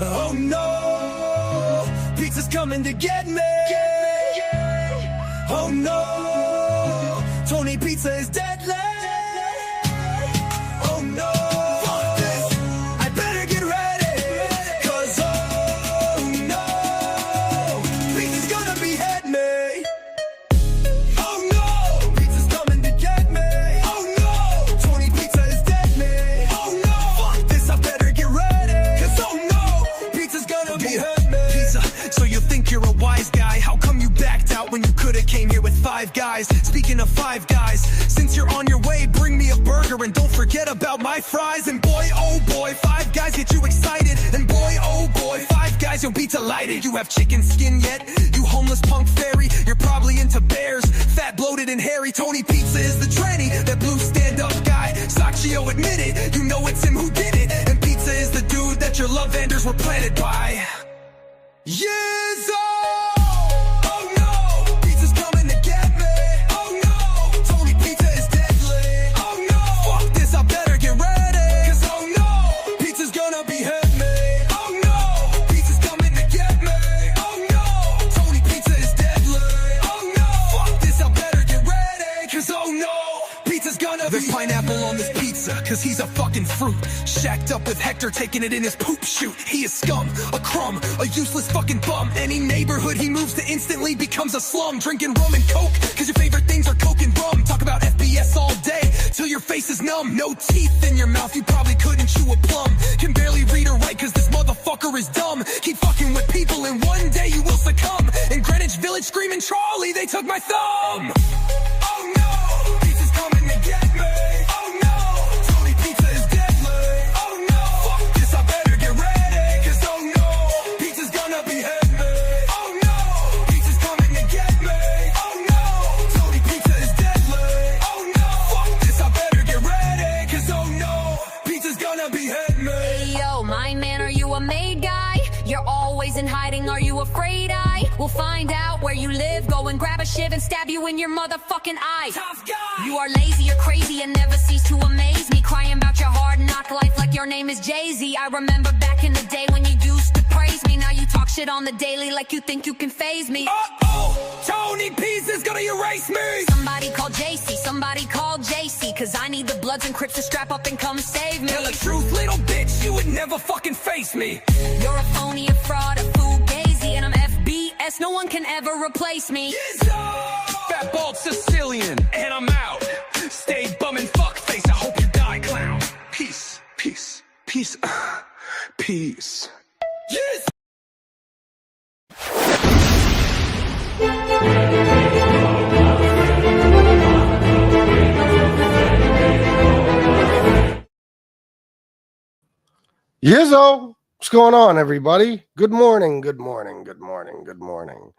Oh no, pizza's coming to get me. Oh no, Tony Pizza is deadly. Oh no, fuck this, I better get ready. Cause oh no, pizza's gonna behead me. Oh no, pizza's coming to get me. Oh no, Tony Pizza is deadly. Oh no, fuck this, I better get ready. Cause oh no, pizza's gonna behead me. Pizza, so you think you're a wise guy? How come you backed out when you could've came here with 5 guys? Speaking of 5 guys, since you're on your way, bring me a burger and don't forget about my fries. And boy, oh boy, 5 guys get you excited. And boy, oh boy, 5 guys, you'll be delighted. You have chicken skin yet? You homeless punk fairy, you're probably into bears, fat, bloated, and hairy. Tony Pizza is the tranny, that blue stand-up guy. Sacchio admitted, you know it's him who did it. And Pizza is the dude that your love vendors were planted by. Years old. Oh no, pizza's coming to get me. Oh no, Tony Pizza is deadly. Oh no, fuck this, I better get ready. Cause oh no, pizza's gonna behead me. Oh no, pizza's coming to get me. Oh no, Tony Pizza is deadly. Oh no, fuck this, I better get ready. Cause oh no, pizza's gonna There's pineapple on this pizza, cause he's a fucking fruit. Shacked up with Hector, taking it in his poop chute. He is scum, a crumb, a useless fucking bum. Any neighborhood he moves to instantly becomes a slum. Drinking rum and coke, cause your favorite things are coke and rum. Talk about FBS all day, till your face is numb. No teeth in your mouth, you probably couldn't chew a plum. Can barely read or write, cause this motherfucker is dumb. Keep fucking with people and one day you will succumb. In Greenwich Village screaming Charlie, they took my thumb. Oh no, pizza's coming to get me. Oh no, Tony Pizza is deadly. Oh no, fuck this, I better get ready. Cause oh no, pizza's gonna behead me. Oh no, pizza's coming to get me. Oh no, Tony Pizza is deadly. Oh no, fuck this, I better get ready. Cause oh no, pizza's gonna behead me. Hey yo, my man, are you a made guy? You're always in hiding, are you afraid I will find out where you live? Go and grab a shiv and stab you in your motherfucking eye. Tough guy. You are lazy, you're crazy, and never cease to amaze me. Crying about your hard knock life like your name is Jay-Z. I remember back in the day when you used to praise me. Now you talk shit on the daily like you think you can faze me. Uh-oh, Tony Pizza's gonna erase me. Somebody call JC, somebody call JC, cause I need the Bloods and Crips to strap up and come save me. Tell the truth, little bitch, you would never fucking face me. You're a phony, a fraud, a fugazi, and I'm FBS, no one can ever replace me. Fat Bald-Sicilian, and I'm out. Stay bumming fuckface, I hope you die, clown. Peace, peace, peace, peace. Yes! Yizzo, what's going on, everybody? Good morning, good morning, good morning, good morning.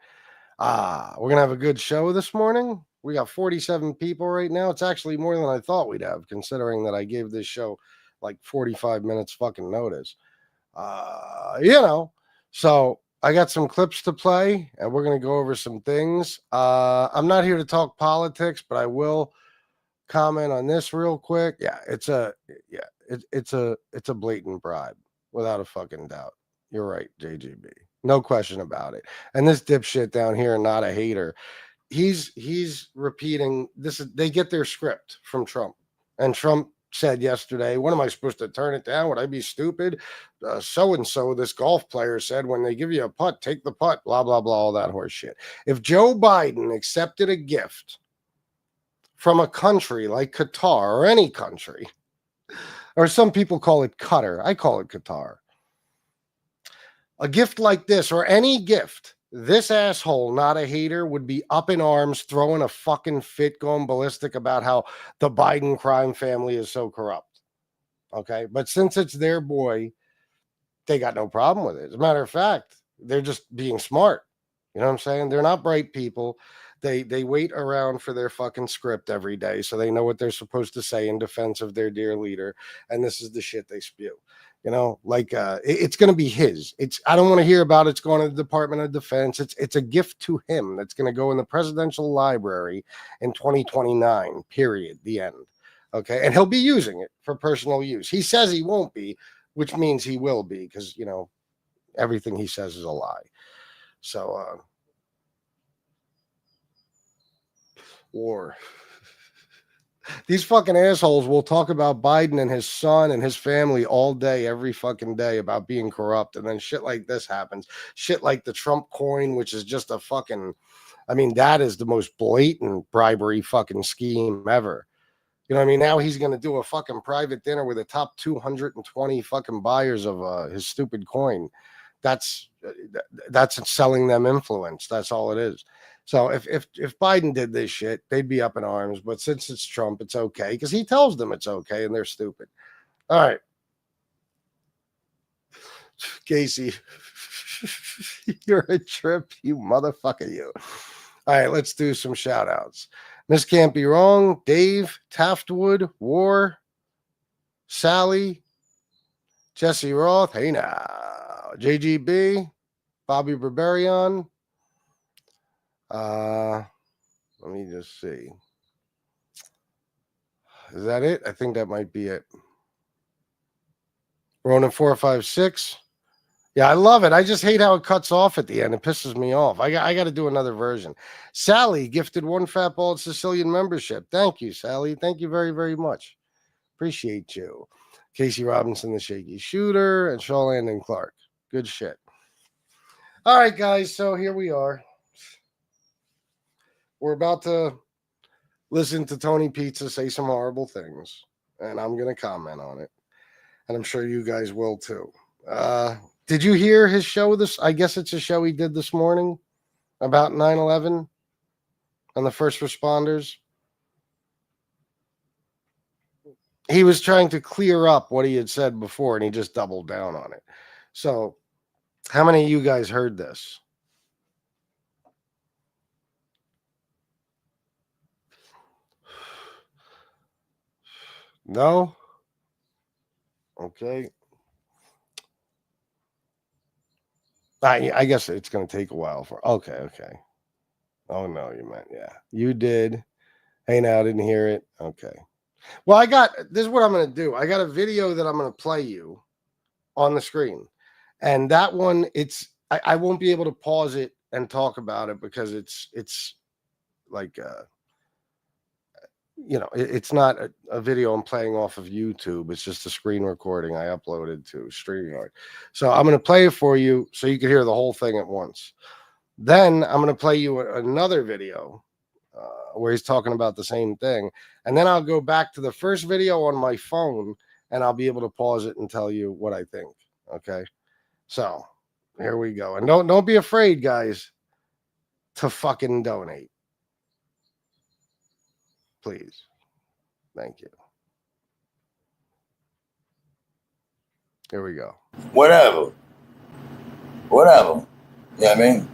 We're gonna have a good show this morning. We got 47 people right now. It's actually more than I thought we'd have, considering that I gave this show like 45 minutes fucking notice. So I got some clips to play, and we're gonna go over some things. I'm not here to talk politics, but I will comment on this real quick. It's a blatant bribe, without a fucking doubt. You're right, JGB. No question about it. And this dipshit down here, not a hater, he's repeating this. They get their script from Trump, and Trump said yesterday, "What am I supposed to turn it down? Would I be stupid? So and so, this golf player said, when they give you a putt, take the putt." Blah blah blah, all that horse shit. If Joe Biden accepted a gift from a country like Qatar or any country, or some people call it Qatar, I call it Qatar, a gift like this, or any gift, this asshole, not a hater, would be up in arms, throwing a fucking fit, going ballistic about how the Biden crime family is so corrupt. Okay? But since it's their boy, they got no problem with it. As a matter of fact, they're just being smart. You know what I'm saying? They're not bright people. They wait around for their fucking script every day, so they know what they're supposed to say in defense of their dear leader. And this is the shit they spew. You know, like it's going to be his. I don't want to hear about it's going to the Department of Defense. It's a gift to him that's going to go in the presidential library in 2029. Period. The end. Okay, and he'll be using it for personal use. He says he won't be, which means he will be, because Everything he says is a lie. So, war. These fucking assholes will talk about Biden and his son and his family all day, every fucking day, about being corrupt. And then shit like this happens. Shit like the Trump coin, which is just a fucking, I mean, that is the most blatant bribery fucking scheme ever. You know what I mean? Now he's going to do a fucking private dinner with the top 220 fucking buyers of his stupid coin. That's selling them influence. That's all it is. So if Biden did this shit, they'd be up in arms. But since it's Trump, it's okay because he tells them it's okay, and they're stupid. All right, Casey, you're a trip, you motherfucker, you. All right, let's do some shout outs. This can't be wrong. Dave, Taftwood, War, Sally, Jesse Roth. Hey now, JGB, Bobby Barbarian. Let me just see. Is that it? I think that might be it. Ronan 456. Yeah, I love it. I just hate how it cuts off at the end. It pisses me off. I got to do another version. Sally gifted 1 Fat Bald-Sicilian membership. Thank you, Sally. Thank you very, very much. Appreciate you. Casey Robinson, the Shaky Shooter, and Shaw Landon Clark. Good shit. All right, guys. So here we are. We're about to listen to Tony Pizza say some horrible things, and I'm going to comment on it. And I'm sure you guys will too. Did you hear his show I guess it's a show he did this morning about 9/11 and the first responders. He was trying to clear up what he had said before, and he just doubled down on it. So how many of you guys heard this? No? Okay. I guess it's going to take a while for. Okay. Oh, no, you meant, yeah. You did. Hey, now I didn't hear it. Okay. Well, this is what I'm going to do. I got a video that I'm going to play you on the screen. And that one, I won't be able to pause it and talk about it because it's like, it's not a video I'm playing off of YouTube. It's just a screen recording I uploaded to StreamYard. So I'm going to play it for you so you can hear the whole thing at once. Then I'm going to play you another video where he's talking about the same thing. And then I'll go back to the first video on my phone and I'll be able to pause it and tell you what I think. Okay. So here we go. And don't be afraid, guys, to fucking donate. Please. Thank you. Here we go. Whatever. You know what I mean?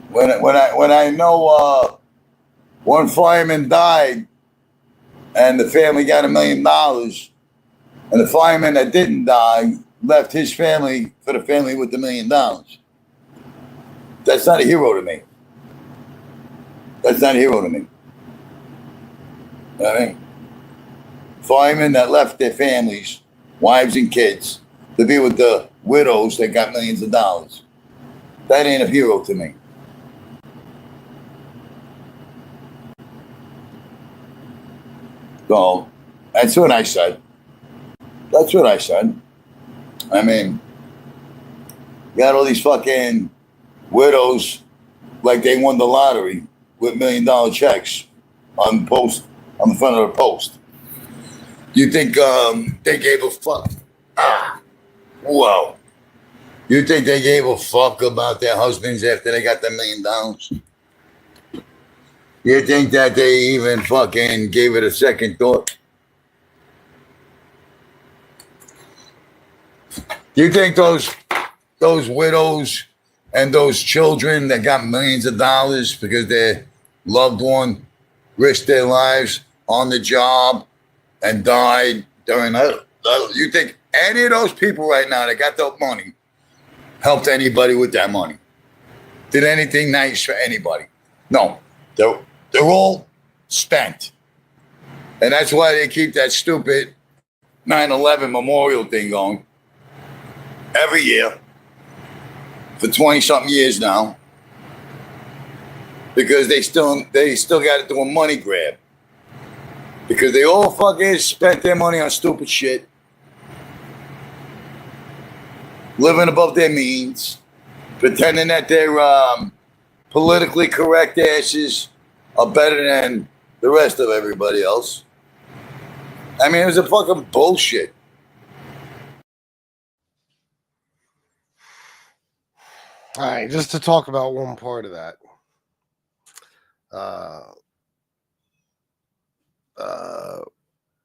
When I know one fireman died and the family got $1 million, and the fireman that didn't die left his family for the family with the $1 million. That's not a hero to me. You know what I mean? Firemen that left their families, wives and kids, to be with the widows that got millions of dollars. That ain't a hero to me. So, that's what I said. I mean, you got all these fucking widows like they won the lottery with $1 million checks on the front of the post. Do you think they gave a fuck? Whoa. You think they gave a fuck about their husbands after they got the $1 million? You think that they even fucking gave it a second thought? Do you think those widows and those children that got millions of dollars because their loved one risked their lives on the job and died during that? You think any of those people right now that got that money helped anybody with that money? Did anything nice for anybody? No. They're all spent. And that's why they keep that stupid 9/11 memorial thing going. every year for 20-something years now because they still got to do a money grab because they all fucking spent their money on stupid shit, living above their means, pretending that they're politically correct asses are better than the rest of everybody else. I mean, it was a fucking bullshit. All right, just to talk about one part of that.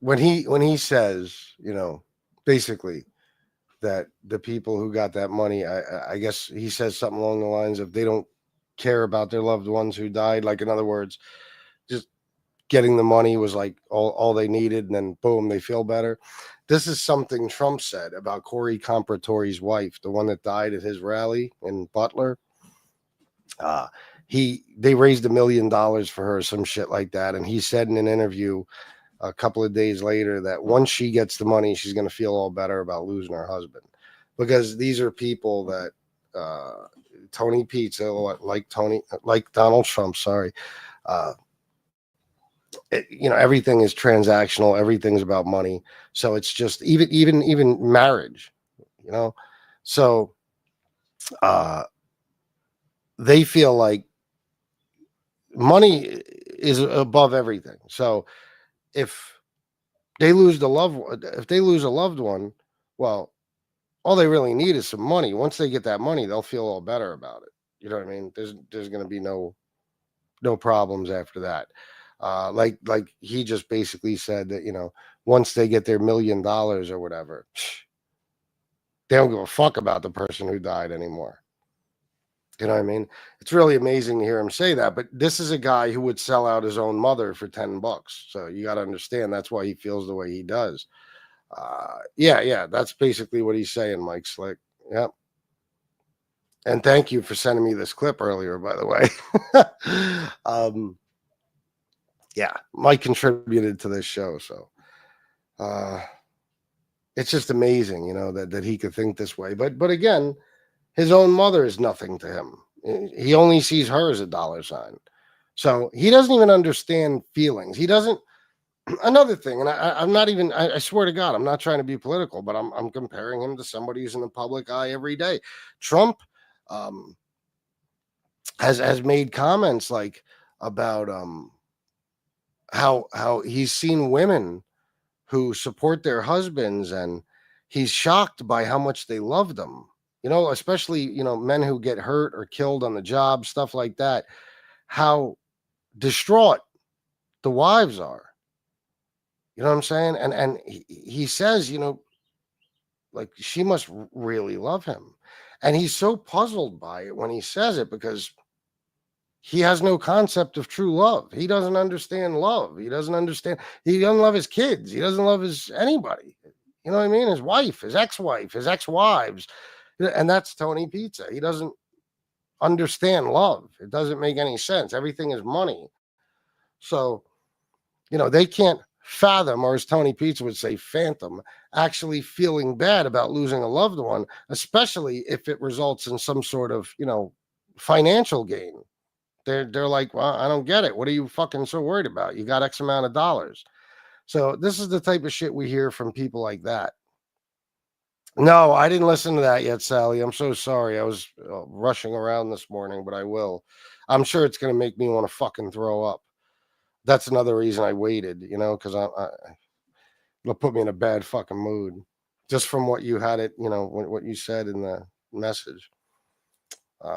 When he says, you know, basically that the people who got that money, I guess he says something along the lines of they don't care about their loved ones who died. Like, in other words, just getting the money was like all they needed, and then boom, they feel better. This is something Trump said about Corey Compratori's wife, the one that died at his rally in Butler. They raised $1 million for her, some shit like that, and he said in an interview a couple of days later that once she gets the money, she's going to feel all better about losing her husband, because these are people that Tony Pizza, like Donald Trump, you know, everything is transactional, everything's about money. So it's just even marriage, you know. So they feel like money is above everything. So if they lose a loved one, well, all they really need is some money. Once they get that money, they'll feel all better about it. You know what I mean? There's going to be no problems after that. Like he just basically said that, you know, once they get their $1 million or whatever, they don't give a fuck about the person who died anymore. You know what I mean? It's really amazing to hear him say that, but this is a guy who would sell out his own mother for $10. So you got to understand that's why he feels the way he does. Yeah, that's basically what he's saying, Mike Slick. Yep. And thank you for sending me this clip earlier, by the way. Yeah, Mike contributed to this show, so it's just amazing, you know, that he could think this way. But again, his own mother is nothing to him. He only sees her as a dollar sign. So he doesn't even understand feelings. He doesn't. Another thing, and I'm not even, I swear to God, I'm not trying to be political, but I'm comparing him to somebody who's in the public eye every day. Trump has made comments like about how he's seen women who support their husbands, and he's shocked by how much they love them. You know, especially, you know, men who get hurt or killed on the job, stuff like that, how distraught the wives are. You know what I'm saying? And he says, you know, like, she must really love him. And he's so puzzled by it when he says it, because he has no concept of true love. He doesn't understand love. He doesn't love his kids. He doesn't love anybody. You know what I mean? His wife, his ex-wife, his ex-wives. And that's Tony Pizza. He doesn't understand love. It doesn't make any sense. Everything is money. So, you know, they can't fathom, or as Tony Pizza would say, phantom, actually feeling bad about losing a loved one, especially if it results in some sort of, you know, financial gain. They're like, well, I don't get it. What are you fucking so worried about? You got X amount of dollars. So this is the type of shit we hear from people like that. No, I didn't listen to that yet, Sally. I'm so sorry. I was rushing around this morning, but I will. I'm sure it's going to make me want to fucking throw up. That's another reason I waited, you know, because it'll put me in a bad fucking mood just from what you had it, you know, what you said in the message.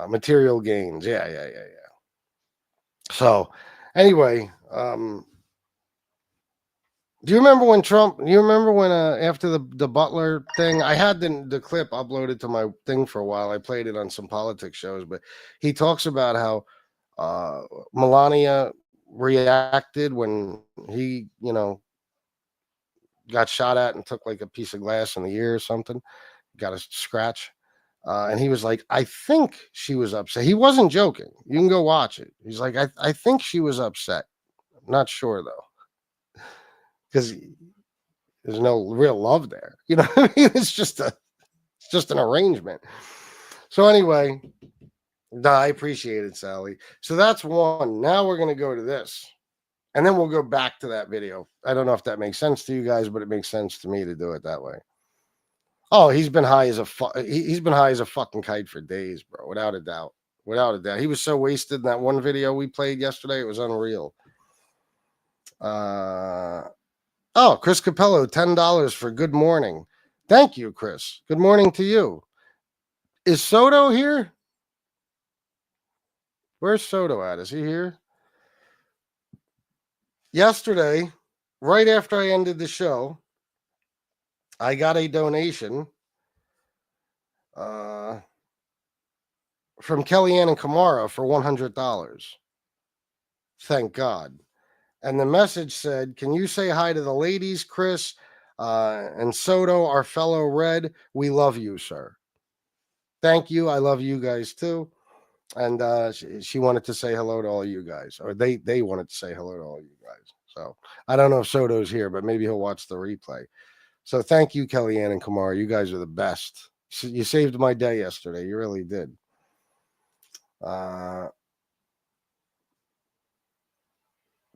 Material gains. Yeah. So anyway, do you remember when after the Butler thing, I had the clip uploaded to my thing for a while. I played it on some politics shows, but he talks about how Melania reacted when he, you know, got shot at and took like a piece of glass in the ear or something, got a scratch. And he was like, I think she was upset. He wasn't joking. You can go watch it. He's like, I think she was upset. I'm not sure though. Because there's no real love there. You know what I mean? It's just It's just an arrangement. So anyway, I appreciate it, Sally. So that's one. Now we're going to go to this. And then we'll go back to that video. I don't know if that makes sense to you guys, but it makes sense to me to do it that way. Oh, he's been high as a he's been high as a fucking kite for days, bro. Without a doubt. Without a doubt. He was so wasted in that one video we played yesterday. It was unreal. Oh, Chris Capello, $10 for good morning. Thank you, Chris. Good morning to you. Is Soto here? Where's Soto at? Is he here? Yesterday, right after I ended the show, I got a donation from Kellyanne and Kamara for $100. Thank God. And the message said, can you say hi to the ladies, Chris and Soto, our fellow Red? We love you, sir. Thank you. I love you guys too. And she wanted to say hello to all you guys, or they wanted to say hello to all you guys. So I don't know if Soto's here, but maybe he'll watch the replay. So thank you, Kellyanne and Kamara. You guys are the best. You saved my day yesterday. You really did.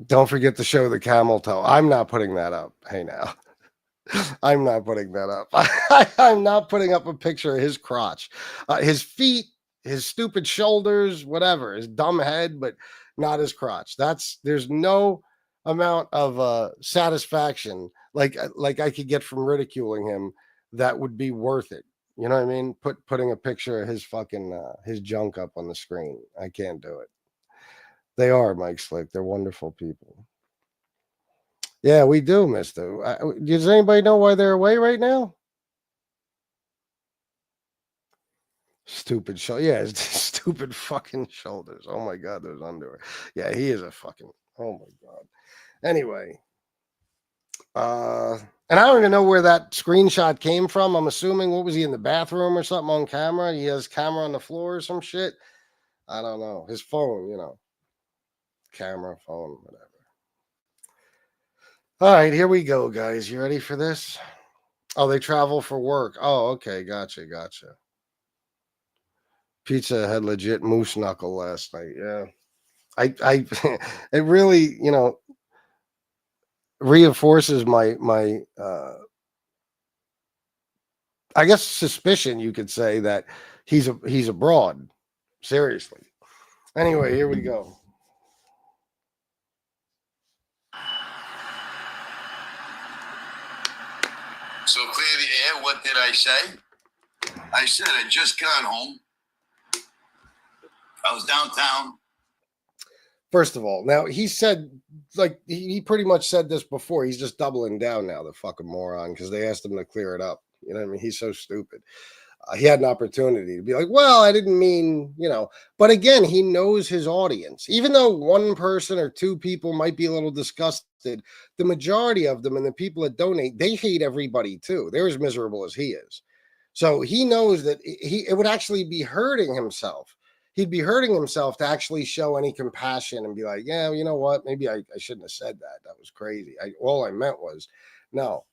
Don't forget to show the camel toe. I'm not putting that up. Hey, now. I'm not putting that up. I'm not putting up a picture of his crotch. His feet, his stupid shoulders, whatever, his dumb head, but not his crotch. There's no amount of satisfaction like I could get from ridiculing him that would be worth it. You know what I mean? Putting a picture of his fucking his junk up on the screen. I can't do it. They are, Mike Slick. They're wonderful people. Yeah, we do, mister. Does anybody know why they're away right now? Stupid shoulder. Yeah, stupid fucking shoulders. Oh my God, those underwear. Yeah, he is a fucking. Oh my God. Anyway, and I don't even know where that screenshot came from. I'm assuming, what was he in the bathroom or something on camera? He has camera on the floor or some shit. I don't know. His phone, you know, camera, phone, whatever. All right, here we go, guys. You ready for this? Oh, they travel for work. Oh, okay. Gotcha. Pizza had legit moose knuckle last night. Yeah. I it really, you know, reinforces my I guess suspicion, you could say, that he's abroad. Seriously. Anyway, here we go. So clear the air. What did I say? I said I just got home. I was downtown. First of all, now he said, like, he pretty much said this before. He's just doubling down now, the fucking moron, because they asked him to clear it up. You know what I mean? He's so stupid. He had an opportunity to be like, well, I didn't mean, you know. But again, he knows his audience. Even though one person or two people might be a little disgusted, the majority of them and the people that donate, they hate everybody too. They're as miserable as he is. So he knows that it would actually be hurting himself. He'd be hurting himself to actually show any compassion and be like, yeah, you know what? Maybe I shouldn't have said that. That was crazy. All I meant was, no.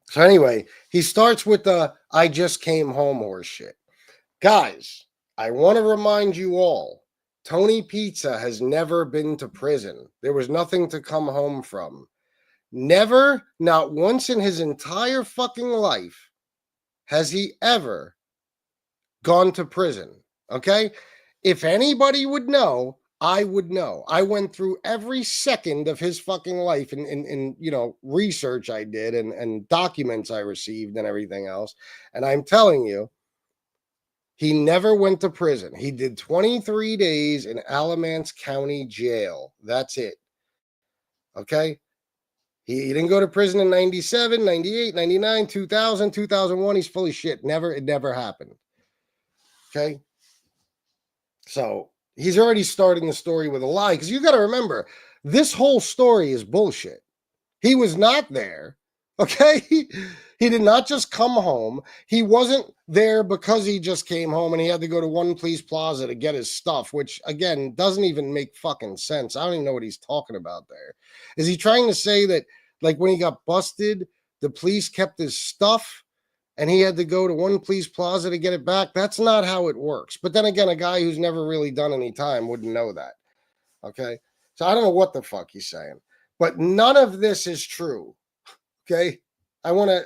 So anyway, he starts with the I just came home horse shit. Guys, I want to remind you all, Tony Pizza has never been to prison. There was nothing to come home from. Never, not once in his entire fucking life, has he ever gone to prison. Okay? If anybody would know, I would know. I went through every second of his fucking life in you know, research I did and documents I received and everything else. And I'm telling you, he never went to prison. He did 23 days in Alamance County Jail. That's it. Okay? He didn't go to prison in 97, 98, 99, 2000, 2001. He's full of shit. It never happened. Okay? So he's already starting the story with a lie, because you got to remember, this whole story is bullshit. He was not there. Okay? He did not just come home. He wasn't there because he just came home and he had to go to One Please Plaza to get his stuff, which, again, doesn't even make fucking sense. I don't even know what he's talking about there. Is he trying to say that, like, when he got busted, the police kept his stuff and he had to go to one police plaza to get it back. That's not how it works. But then again, a guy who's never really done any time wouldn't know that. Okay. So I don't know what the fuck he's saying, but none of this is true. Okay. I want to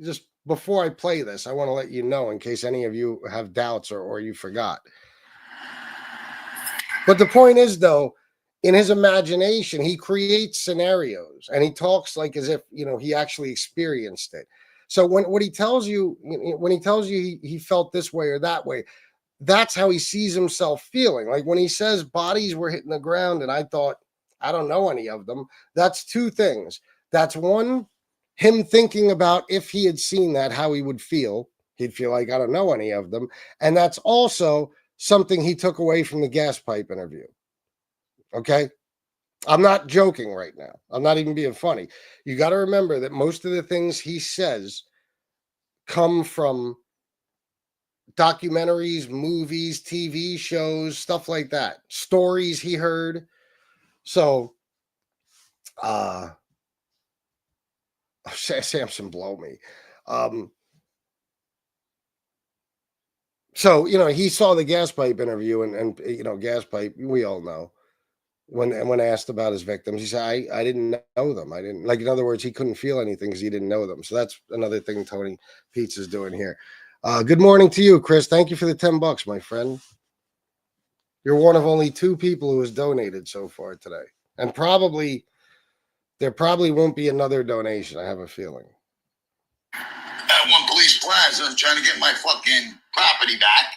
just, before I play this, I want to let you know in case any of you have doubts or you forgot. But the point is, though, in his imagination, he creates scenarios and he talks like as if, he actually experienced it. So when he tells you he felt this way or that way, that's how he sees himself feeling. Like when he says bodies were hitting the ground and I thought, I don't know any of them. That's two things. That's one, him thinking about if he had seen that, how he would feel. He'd feel like, I don't know any of them. And that's also something he took away from the gas pipe interview. Okay. I'm not joking right now. I'm not even being funny. You got to remember that most of the things he says come from documentaries, movies, TV shows, stuff like that, stories he heard. So, Samson blow me. So, he saw the gas pipe interview and gas pipe, we all know. When asked about his victims, he said, I didn't know them. I didn't, like, in other words, he couldn't feel anything because he didn't know them. So that's another thing Tony Peets is doing here. Good morning to you, Chris. Thank you for the $10, my friend. You're one of only 2 people who has donated so far today. And there probably won't be another donation. I have a feeling. At one police plaza trying to get my fucking property back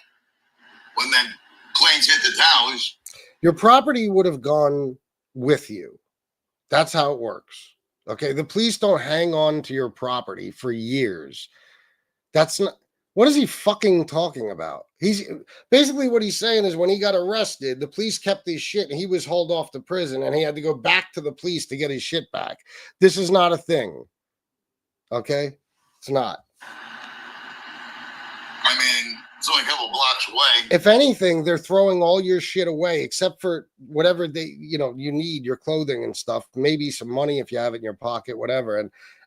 when the planes hit the towers. Your property would have gone with you. That's how it works. Okay. The police don't hang on to your property for years. That's not, what is he fucking talking about? He's basically what he's saying is when he got arrested, the police kept his shit and he was hauled off to prison and he had to go back to the police to get his shit back. This is not a thing. Okay. It's not. I mean, it's only a couple blocks away. If anything, they're throwing all your shit away except for whatever you need, your clothing and stuff, maybe some money if you have it in your pocket, whatever,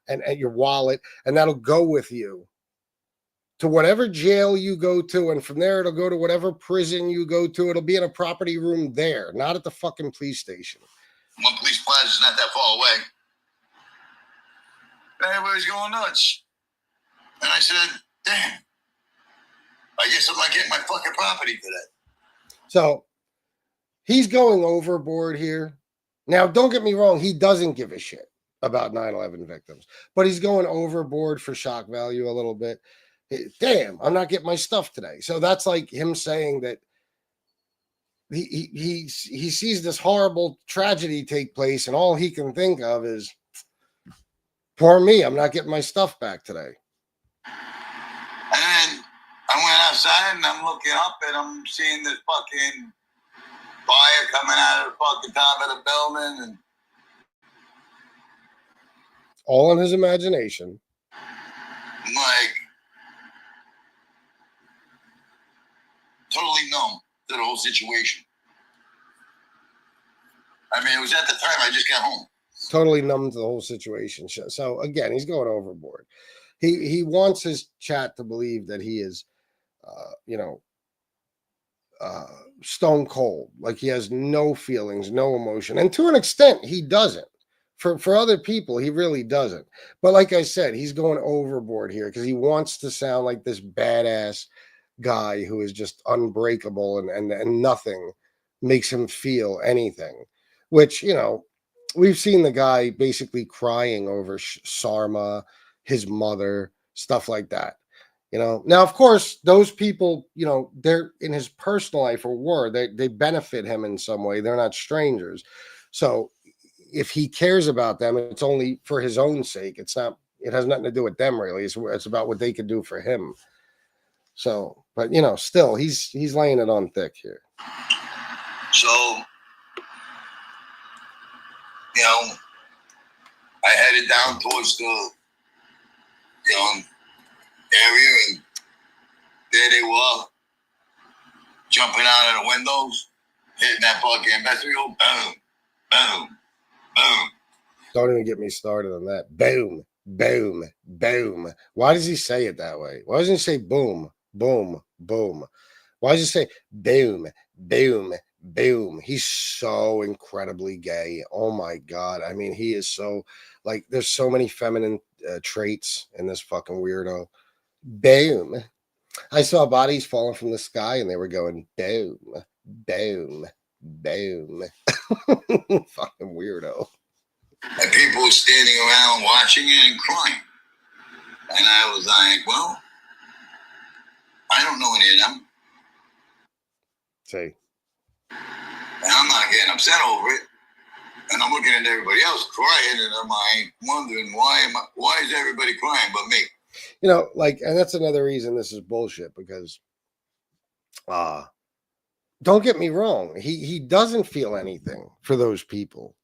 and your wallet, and that'll go with you to whatever jail you go to, and from there it'll go to whatever prison you go to. It'll be in a property room there, not at the fucking police station. One police plaza is not that far away. Everybody's going nuts. And I said, damn, I guess I'm not getting my fucking property today. So he's going overboard here. Now, don't get me wrong. He doesn't give a shit about 9/11 victims, but he's going overboard for shock value a little bit. Damn, I'm not getting my stuff today. So that's like him saying that he sees this horrible tragedy take place and all he can think of is, poor me, I'm not getting my stuff back today. And then I went outside and I'm looking up and I'm seeing this fucking fire coming out of the fucking top of the building. And all in his imagination. I'm like, totally numb to the whole situation. I mean, it was at the time I just got home. Totally numb to the whole situation. So again, he's going overboard. He wants his chat to believe that he is, stone cold, like he has no feelings, no emotion, and to an extent, he doesn't. For other people, he really doesn't. But like I said, he's going overboard here because he wants to sound like this badass guy who is just unbreakable and nothing makes him feel anything. Which we've seen the guy basically crying over Sarma, his mother, stuff like that. Now, of course, those people, they're in his personal life they benefit him in some way. They're not strangers. So if he cares about them, it's only for his own sake. It has nothing to do with them, really. It's about what they could do for him. So, but still, he's laying it on thick here. So, I headed down towards the, area, and there they were, jumping out of the windows, hitting that fucking vestibule, boom, boom, boom. Don't even get me started on that. Boom. boom, boom. Why does he say it that way? Why doesn't he say boom, boom, boom? Why does he say boom, boom, boom? He's so incredibly gay. Oh my God. I mean, he is so like, there's so many feminine traits in this fucking weirdo. Boom. I saw bodies falling from the sky and they were going boom, boom, boom. Fucking weirdo. And people were standing around watching it and crying. And I was like, well, I don't know any of them. See. And I'm not getting upset over it. And I'm looking at everybody else crying, and I'm like wondering why is everybody crying but me? You know, like, and that's another reason this is bullshit, because don't get me wrong, he doesn't feel anything for those people.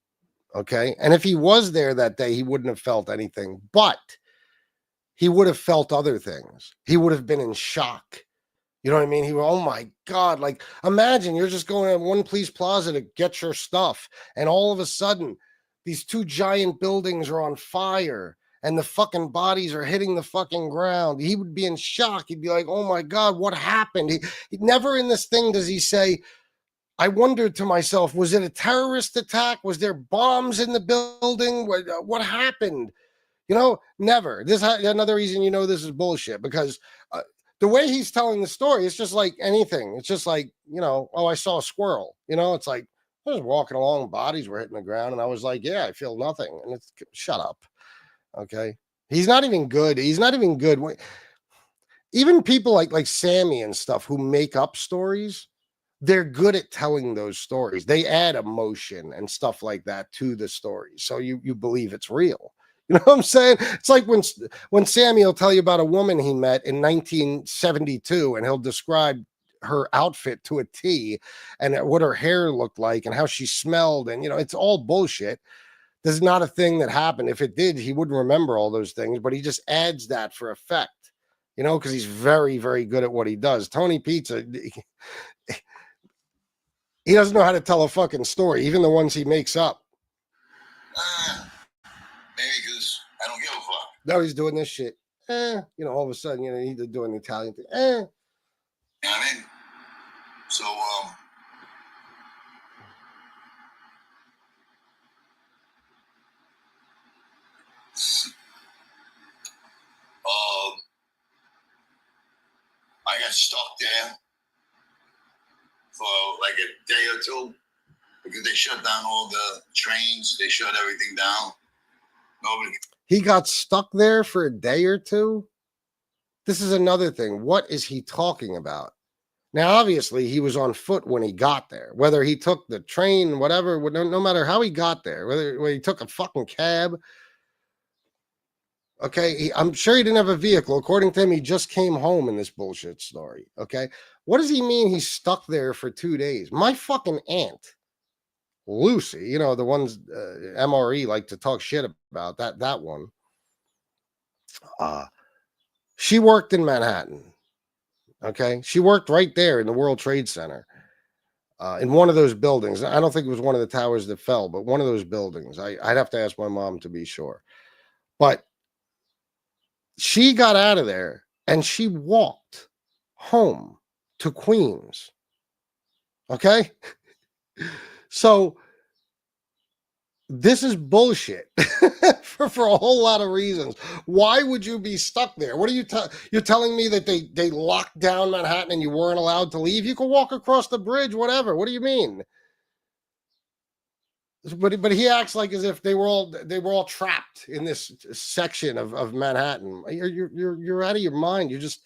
Okay. And if he was there that day, he wouldn't have felt anything, but he would have felt other things. He would have been in shock. You know what I mean? He would, oh my God, like imagine you're just going to One Please Plaza to get your stuff, and all of a sudden these two giant buildings are on fire and the fucking bodies are hitting the fucking ground. He would be in shock. He'd be like, oh my God, what happened? He never in this thing does he say, I wondered to myself, was it a terrorist attack? Was there bombs in the building? What happened? You know, never. This another reason you know this is bullshit, because the way he's telling the story, it's just like anything. It's just like, you know, oh, I saw a squirrel. You know, it's like I was walking along, bodies were hitting the ground, and I was like, yeah, I feel nothing. And it's shut up. Okay. He's not even good. He's not even good. Even people like Sammy and stuff who make up stories, they're good at telling those stories. They add emotion and stuff like that to the story, so you believe it's real. You know what I'm saying? It's like when Sammy will tell you about a woman he met in 1972, and he'll describe her outfit to a T, and what her hair looked like and how she smelled, and you know, it's all bullshit. This is not a thing that happened. If it did, he wouldn't remember all those things, but he just adds that for effect. You know, because he's very, very good at what he does. Tony Pizza, he doesn't know how to tell a fucking story, even the ones he makes up. Maybe because I don't give a fuck. Now he's doing this shit. You know, all of a sudden, you know, he's doing the Italian thing. You know what I mean? So, I got stuck there for like a day or two because they shut down all the trains. They shut everything down. Nobody. He got stuck there for a day or two. This is another thing. What is he talking about? Now, obviously, he was on foot when he got there. Whether he took the train, whatever, no matter how he got there, whether he took a fucking cab. Okay, I'm sure he didn't have a vehicle. According to him, he just came home in this bullshit story. Okay, what does he mean he's stuck there for 2 days? My fucking aunt, Lucy, you know, the ones MRE like to talk shit about, that one. She worked in Manhattan. Okay, she worked right there in the World Trade Center, in one of those buildings. I don't think it was one of the towers that fell, but one of those buildings. I'd have to ask my mom to be sure, but she got out of there and she walked home to Queens. Okay, so this is bullshit for a whole lot of reasons. Why would you be stuck there? What are you're telling me that they locked down Manhattan and you weren't allowed to leave? You could walk across the bridge, whatever. What do you mean? But he acts like as if they were all trapped in this section of Manhattan. You're out of your mind. You're just,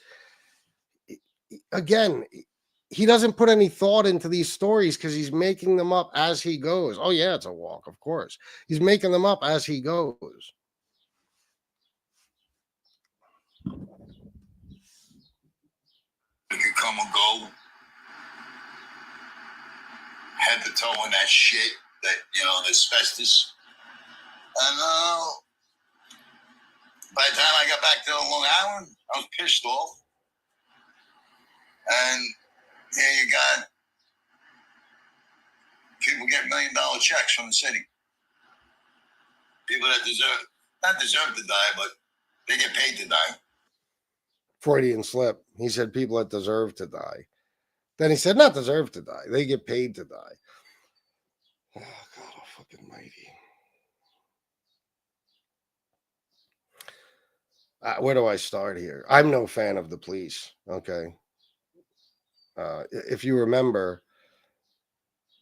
again, he doesn't put any thought into these stories because he's making them up as he goes. Oh yeah, it's a walk, of course. He's making them up as he goes. You can come and go, head to toe in that shit, that, you know, the asbestos. And by the time I got back to Long Island, I was pissed off. And here you got people get $1 million checks from the city. People that deserve it. not deserve to die, but they get paid to die. Freudian slip. He said people that deserve to die. Then he said not deserve to die. They get paid to die. Oh, God, oh, fucking mighty. Where do I start here? I'm no fan of the police. Okay. If you remember,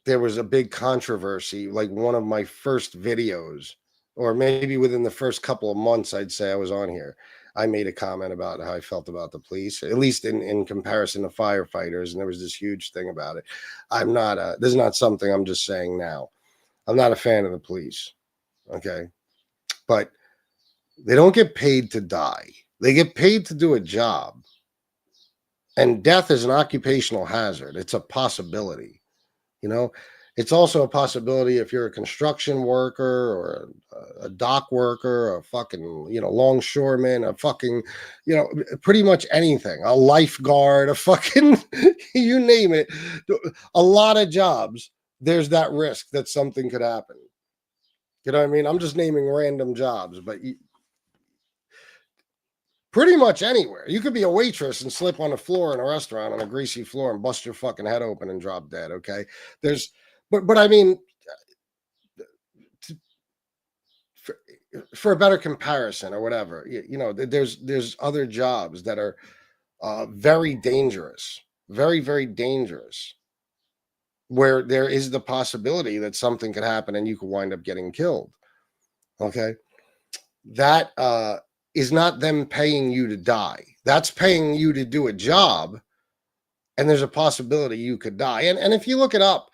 there was a big controversy, like one of my first videos, or maybe within the first couple of months, I'd say I was on here. I made a comment about how I felt about the police, at least in comparison to firefighters. And there was this huge thing about it. I'm not, this is not something I'm just saying now. I'm not a fan of the police. Okay. But they don't get paid to die. They get paid to do a job. And death is an occupational hazard. It's a possibility. You know, it's also a possibility if you're a construction worker or a dock worker, a fucking, longshoreman, a fucking, pretty much anything, a lifeguard, a fucking, you name it. A lot of jobs, there's that risk that something could happen. You know what I mean? I'm just naming random jobs, but pretty much anywhere. You could be a waitress and slip on the floor in a restaurant on a greasy floor and bust your fucking head open and drop dead. Okay. But I mean, for a better comparison or whatever, there's other jobs that are very dangerous, very, very dangerous, where there is the possibility that something could happen and you could wind up getting killed. Okay. That, is not them paying you to die. That's paying you to do a job, and there's a possibility you could die. And if you look it up,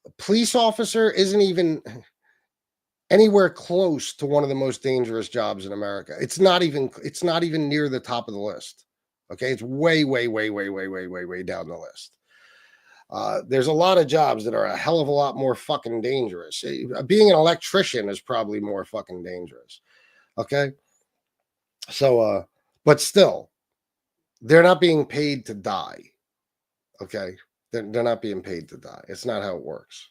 a police officer isn't even anywhere close to one of the most dangerous jobs in America. It's not even near the top of the list. Okay, it's way, way, way, way, way, way, way, way down the list. There's a lot of jobs that are a hell of a lot more fucking dangerous. Being an electrician is probably more fucking dangerous. Okay. So, but still, they're not being paid to die. Okay. They're not being paid to die. It's not how it works.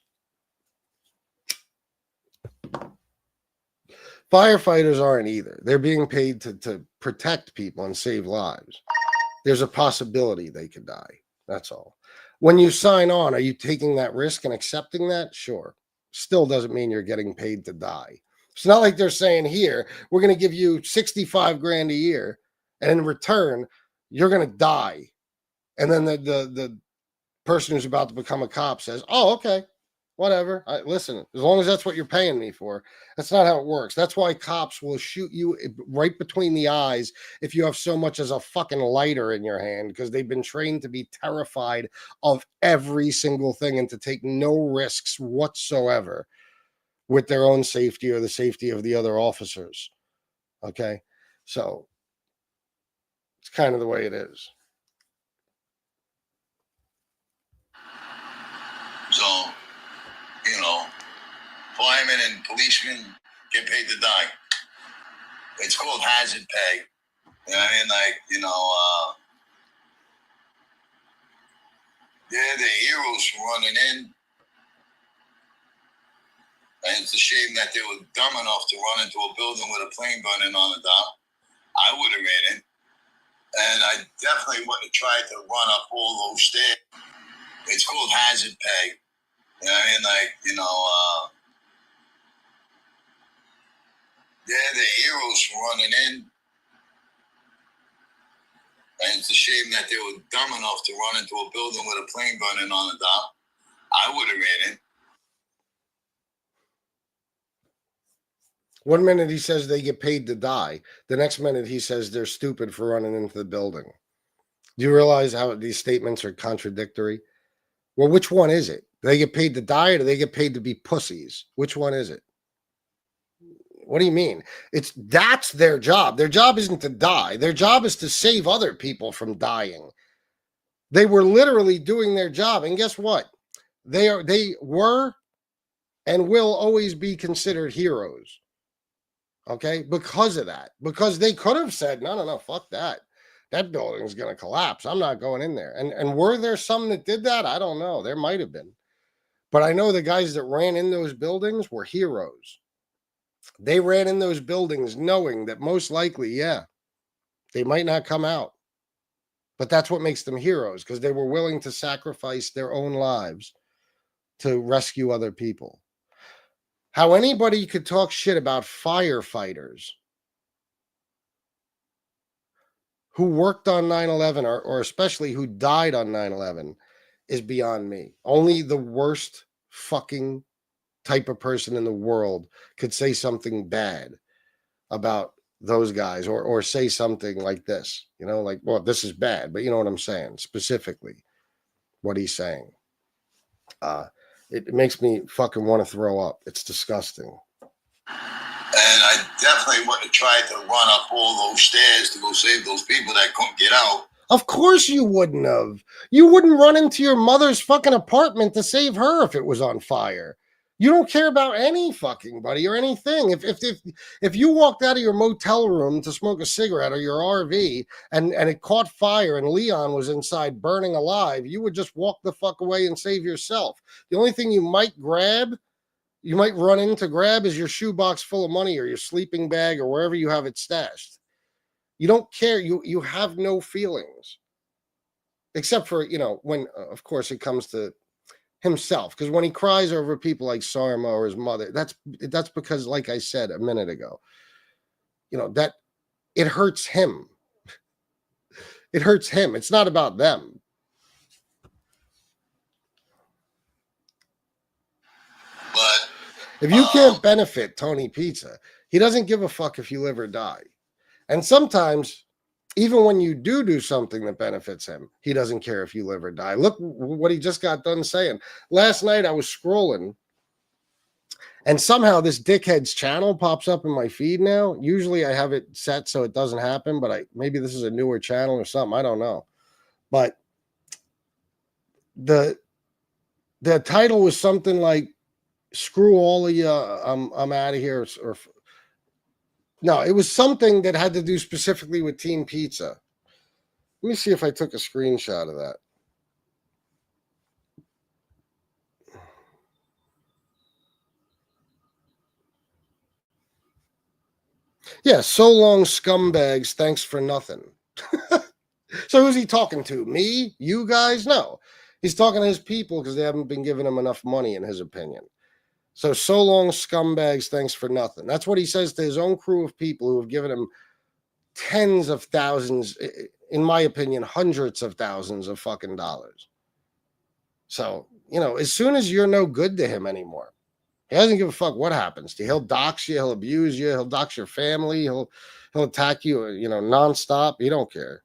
Firefighters aren't either. They're being paid to protect people and save lives. There's a possibility they could die. That's all. When you sign on, are you taking that risk and accepting that? Sure. Still doesn't mean you're getting paid to die. It's not like they're saying here, we're going to give you 65 grand a year, and in return, you're going to die. And then the person who's about to become a cop says, oh, okay, whatever. Listen, as long as that's what you're paying me for. That's not how it works. That's why cops will shoot you right between the eyes if you have so much as a fucking lighter in your hand, because they've been trained to be terrified of every single thing and to take no risks whatsoever with their own safety or the safety of the other officers. Okay. So it's kind of the way it is. So, firemen and policemen get paid to die. It's called hazard pay. You know what I mean? They're the heroes for running in. And it's a shame that they were dumb enough to run into a building with a plane burning on the top. I would have made it. And I definitely wouldn't have tried to run up all those stairs. It's called hazard pay. You know what I mean? They're the heroes for running in. And it's a shame that they were dumb enough to run into a building with a plane burning on the top. I would have made it. One minute he says they get paid to die. The next minute he says they're stupid for running into the building. Do you realize how these statements are contradictory? Well, which one is it? Do they get paid to die, or do they get paid to be pussies? Which one is it? What do you mean? That's their job. Their job isn't to die. Their job is to save other people from dying. They were literally doing their job. And guess what? They were and will always be considered heroes. Okay? Because of that. Because they could have said, no, fuck that. That building's going to collapse. I'm not going in there. And were there some that did that? I don't know. There might have been. But I know the guys that ran in those buildings were heroes. They ran in those buildings knowing that most likely, yeah, they might not come out. But that's what makes them heroes, because they were willing to sacrifice their own lives to rescue other people. How anybody could talk shit about firefighters who worked on 9/11, or especially who died on 9/11, is beyond me. Only the worst fucking type of person in the world could say something bad about those guys, or say something like this, like, well, this is bad, but you know what I'm saying, specifically what he's saying. It makes me fucking want to throw up. It's disgusting. And I definitely wouldn't have tried to run up all those stairs to go save those people that couldn't get out. Of course you wouldn't have. You wouldn't run into your mother's fucking apartment to save her if it was on fire. You don't care about any fucking buddy or anything. If you walked out of your motel room to smoke a cigarette, or your RV, and it caught fire and Leon was inside burning alive, you would just walk the fuck away and save yourself. The only thing you might run in to grab is your shoebox full of money, or your sleeping bag, or wherever you have it stashed. You don't care. You have no feelings, except for, when, of course, it comes to himself. Because when he cries over people like Sarma or his mother, that's because, like I said a minute ago, that it hurts him. It hurts him. It's not about them. But if you can't benefit Tony Pizza, he doesn't give a fuck if you live or die. And sometimes, even when you do something that benefits him, he doesn't care if you live or die. Look what he just got done saying. Last night I was scrolling, and somehow this dickhead's channel pops up in my feed now. Usually I have it set so it doesn't happen, but maybe this is a newer channel or something. I don't know. But the title was something like, "Screw all of you, I'm out of here," or no, it was something that had to do specifically with Team Pizza. Let me see if I took a screenshot of that. Yeah, so long, scumbags. Thanks for nothing. So who's he talking to? Me? You guys? No. He's talking to his people because they haven't been giving him enough money, in his opinion. So long, scumbags. Thanks for nothing. That's what he says to his own crew of people who have given him tens of thousands, in my opinion, hundreds of thousands of fucking dollars. So, as soon as you're no good to him anymore, he doesn't give a fuck what happens to you. He'll dox you, he'll abuse you, he'll dox your family, he'll attack you, nonstop. He don't care.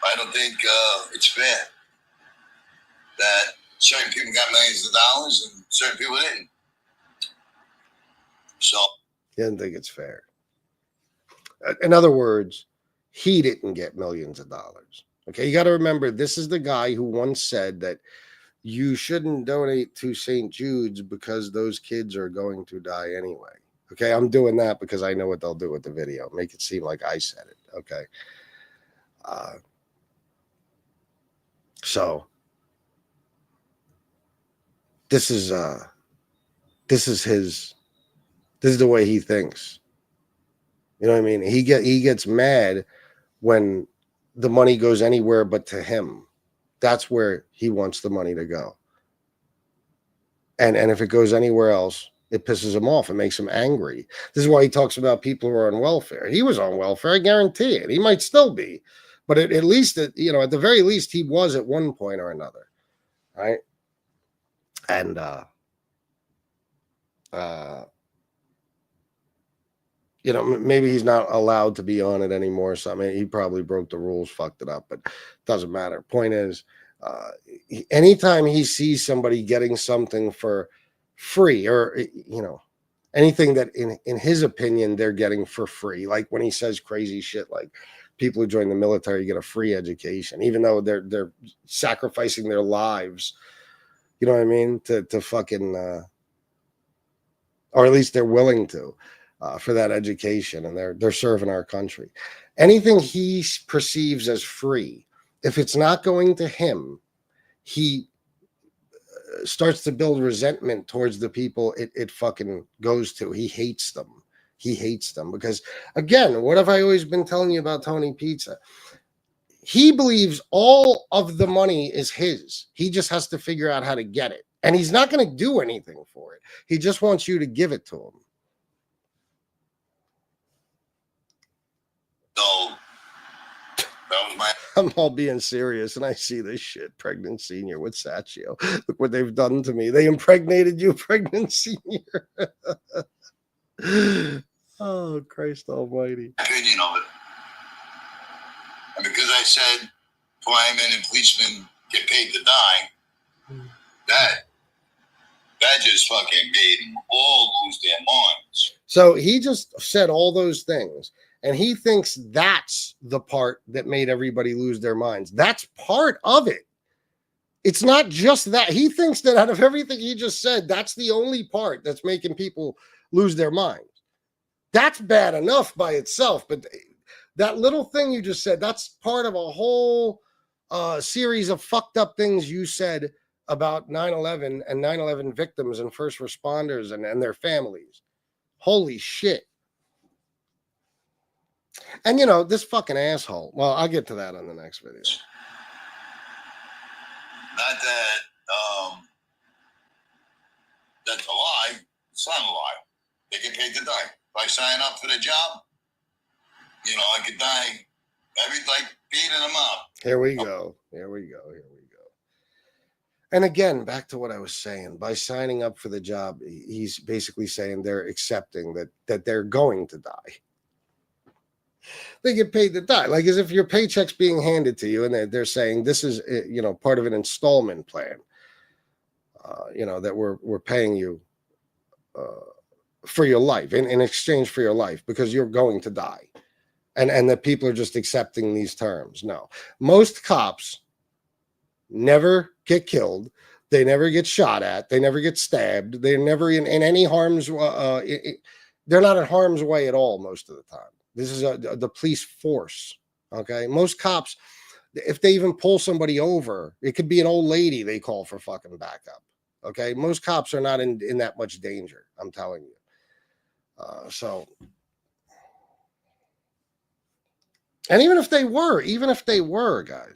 I don't think it's fair that certain people got millions of dollars and certain people didn't. So He doesn't think it's fair. In other words, he didn't get millions of dollars. Okay, you got to remember, this is the guy who once said that you shouldn't donate to St. Jude's because those kids are going to die anyway. Okay, I'm doing that because I know what they'll do with the video. Make it seem like I said it. Okay. So this is the way he thinks. You know what I mean? He gets mad when the money goes anywhere but to him. That's where he wants the money to go. And if it goes anywhere else, it pisses him off. It makes him angry. This is why he talks about people who are on welfare. He was on welfare, I guarantee it. He might still be. But at least, at the very least, he was at one point or another. Right? And maybe he's not allowed to be on it anymore. So, I mean, he probably broke the rules, fucked it up, but it doesn't matter. Point is, anytime he sees somebody getting something for free, or, anything that in his opinion, they're getting for free, like when he says crazy shit, like people who join the military get a free education, even though they're sacrificing their lives, you know what I mean? To fucking, or at least they're willing to, for that education, and they're serving our country. Anything he perceives as free If it's not going to him, he starts to build resentment towards the people it fucking goes to. He hates them. He hates them because, again, what have I always been telling you about Tony Pizza? He believes all of the money is his. He just has to figure out how to get it. And he's not going to do anything for it. He just wants you to give it to him. So that was my. I'm all being serious, and I see this shit. Pregnant senior with Saccio. Look what they've done to me. They impregnated you, pregnant senior. Oh, Christ almighty. Opinion of it. And because I said firemen and policemen get paid to die, that just fucking made them all lose their minds. So he just said all those things, and he thinks that's the part that made everybody lose their minds. That's part of it. It's not just that. He thinks that out of everything he just said, that's the only part that's making people lose their minds. That's bad enough by itself, but that little thing you just said, that's part of a whole series of fucked up things you said about 9/11 and 9/11 victims and first responders and their families. Holy shit. And, you know, this fucking asshole. Well, I'll get to that on the next video. Not that that's a lie. It's not a lie. They get paid to die. If I sign up for the job, you know, I could die like being in a mob. Here we go. Here we go. Here we go. And again, back to what I was saying. By signing up for the job, he's basically saying they're accepting that they're going to die. They get paid to die, like as if your paycheck's being handed to you, and they're saying this is, you know, part of an installment plan. You know, that we're paying you for your life in exchange for your life because you're going to die, and that people are just accepting these terms. No, most cops never get killed. They never get shot at. They never get stabbed. They're never in any harm's. They're not in harm's way at all most of the time. This is the police force. Okay, most cops, if they even pull somebody over, it could be an old lady they call for fucking backup. Okay, most cops are not in that much danger. I'm telling you. So, and even if they were, guys,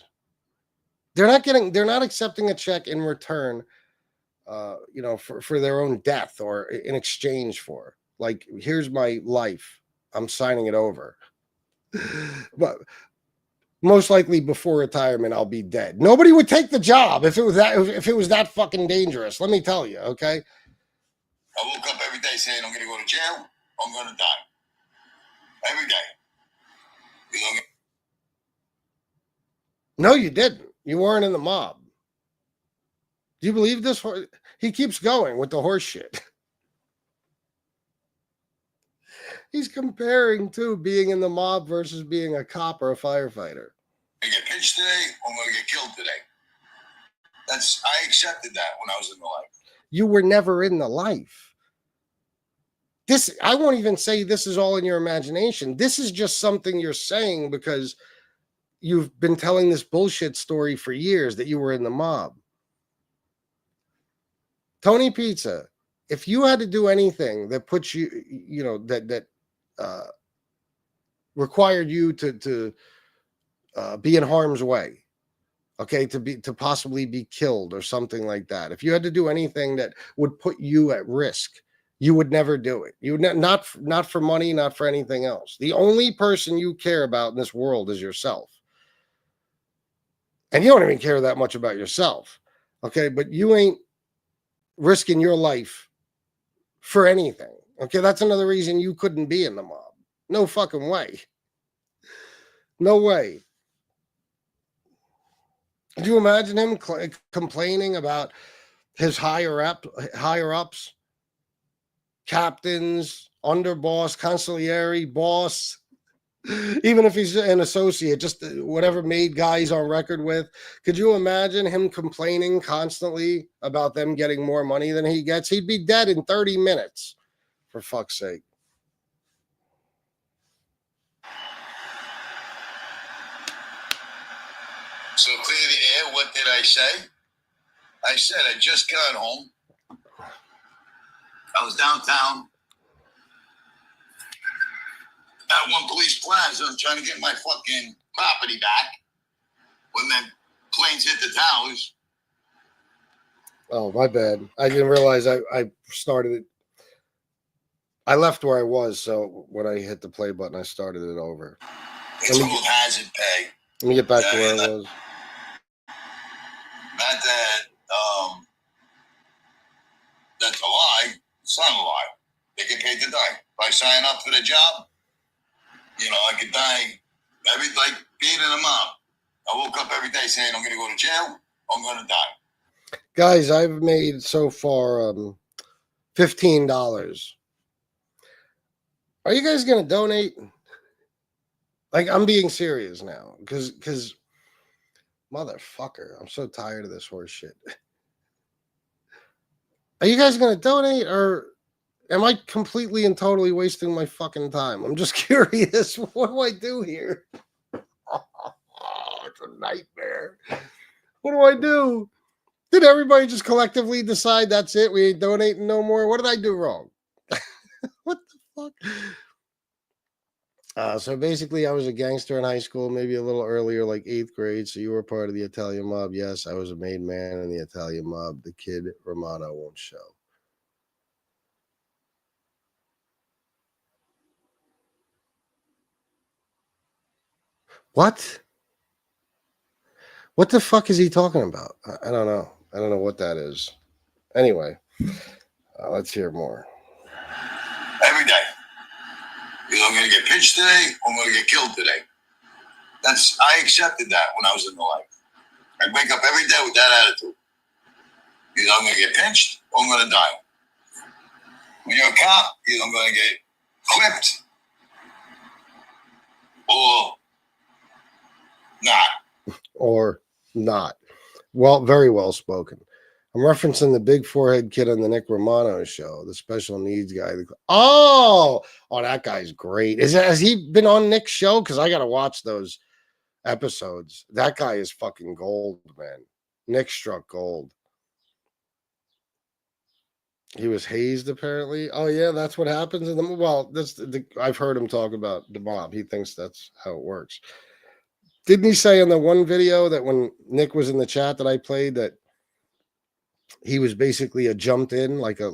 they're not accepting a check in return, you know, for their own death or in exchange for, like, here's my life, I'm signing it over. But most likely before retirement, I'll be dead. Nobody would take the job if it was that fucking dangerous. Let me tell you, okay? I woke up every day saying I'm going to go to jail. I'm going to die. Every day. You know, no, you didn't. You weren't in the mob. Do you believe this? He keeps going with the horse shit. He's comparing to being in the mob versus being a cop or a firefighter. I get pinched today, I'm going to get killed today. I accepted that when I was in the life. You were never in the life. I won't even say this is all in your imagination. This is just something you're saying because you've been telling this bullshit story for years that you were in the mob. Tony Pizza, if you had to do anything that puts you, you know, that required you to be in harm's way, okay, to possibly be killed or something like that. If you had to do anything that would put you at risk, you would never do it. You would not for money, not for anything else. The only person you care about in this world is yourself. And you don't even care that much about yourself. Okay, but you ain't risking your life for anything. Okay, that's another reason you couldn't be in the mob. No fucking way. No way. Could you imagine him complaining about his higher ups, captains, underboss, consigliere, boss, even if he's an associate, just whatever made guy he's on record with? Could you imagine him complaining constantly about them getting more money than he gets? He'd be dead in 30 minutes, for fuck's sake. So clear the air. What did I say? I said I just got home. I was downtown at one police plaza trying to get my fucking property back when the planes hit the towers. Oh, my bad. I didn't realize I started it. I left where I was, so when I hit the play button, I started it over. It's called hazard pay. Let me get back to where I was. Not that that's a lie. It's not a lie. They get paid to die. If I sign up for the job, you know, I could die like being in a mob. I woke up every day saying I'm going to go to jail. I'm going to die. Guys, I've made so far $15. Are you guys going to donate? Like, I'm being serious now because motherfucker, I'm so tired of this horse shit. Are you guys going to donate, or am I completely and totally wasting my fucking time? I'm just curious. What do I do here? It's a nightmare. What do I do? Did everybody just collectively decide that's it? We ain't donating no more? What did I do wrong? What the fuck? So basically, I was a gangster in high school, maybe a little earlier, like 8th grade. So you were part of the Italian mob. Yes, I was a made man in the Italian mob. The kid Romano won't show. What? What the fuck is he talking about? I don't know. I don't know what that is. Anyway, let's hear more. Every day. Either I'm going to get pinched today or I'm going to get killed today. I accepted that when I was in the life. I wake up every day with that attitude. Either I'm going to get pinched or I'm going to die. When you're a cop, either I'm going to get clipped or not. Or not. Well, very well spoken. I'm referencing the big forehead kid on the Nick Romano show, the special needs guy. Oh, that guy's great. Has he been on Nick's show? Because I got to watch those episodes. That guy is fucking gold, man. Nick struck gold. He was hazed, apparently. Oh, yeah, that's what happens in the... Well, I've heard him talk about the mob. He thinks that's how it works. Didn't he say in the one video that when Nick was in the chat that I played that he was basically a jumped in, like a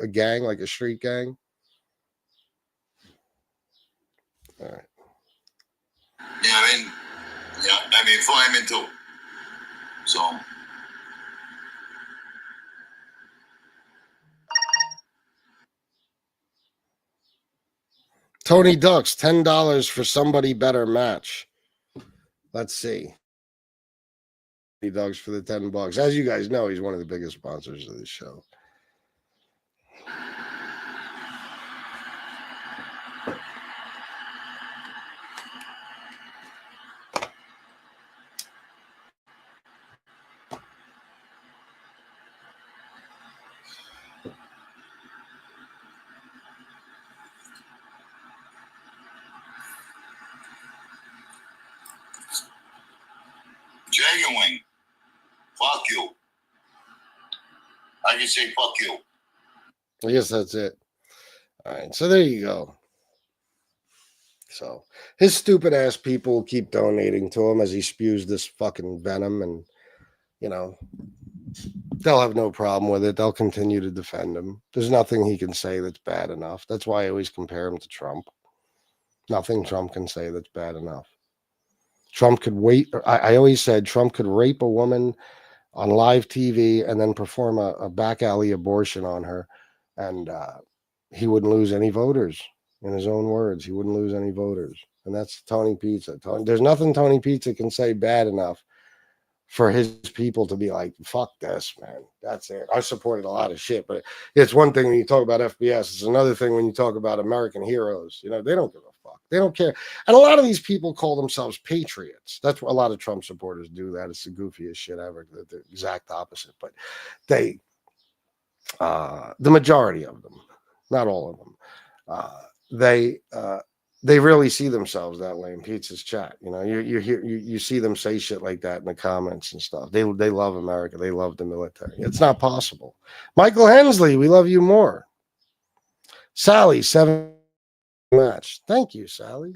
gang, like a street gang? All right. Yeah, I mean, firemen too. So. Tony Ducks, $10 for somebody better match. Let's see. Tony Ducks for the $10. As you guys know, he's one of the biggest sponsors of this show. Dragon Wing. Fuck you. I can say fuck you. I guess that's it. All right, so there you go. So his stupid ass people keep donating to him as he spews this fucking venom, and they'll have no problem with it. They'll continue to defend him. There's nothing he can say that's bad enough. That's why I always compare him to Trump. Nothing Trump can say that's bad enough. Trump could wait. I always said Trump could rape a woman on live TV and then perform a back alley abortion on her, and he wouldn't lose any voters. In his own words, he wouldn't lose any voters. And that's Tony Pizza. There's nothing Tony Pizza can say bad enough for his people to be like, fuck this, man. That's it. I supported a lot of shit, but it's one thing when you talk about FBS. It's another thing when you talk about American heroes. They don't give a fuck. They don't care. And a lot of these people call themselves patriots. That's what a lot of Trump supporters do. That is the goofiest shit ever. The exact opposite. But the majority of them, not all of them, they they really see themselves that way in Pizza's chat. You know, you see them say shit like that in the comments and stuff. They love America. They love the military. It's not possible. Michael Hensley, we love you more. Sally, 7 match. Thank you, Sally.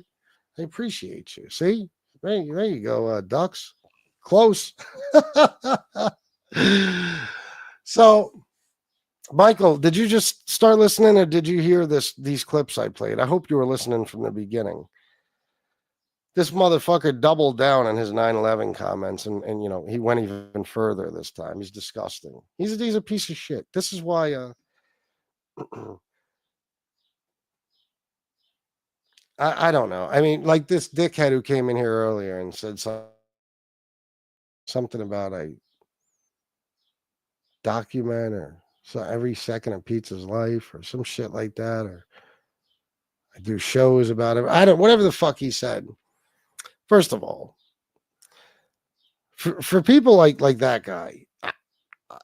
I appreciate you. See, there you go, Ducks. Close. So, Michael, did you just start listening, or did you hear these clips I played? I hope you were listening from the beginning. This motherfucker doubled down on his 9/11 comments, and you know, he went even further this time. He's disgusting. He's a piece of shit. This is why I don't know. I mean, like this dickhead who came in here earlier and said something about a document or so every second of Pizza's life or some shit like that, or I do shows about it. I don't, whatever the fuck he said. First of all, for people like that guy,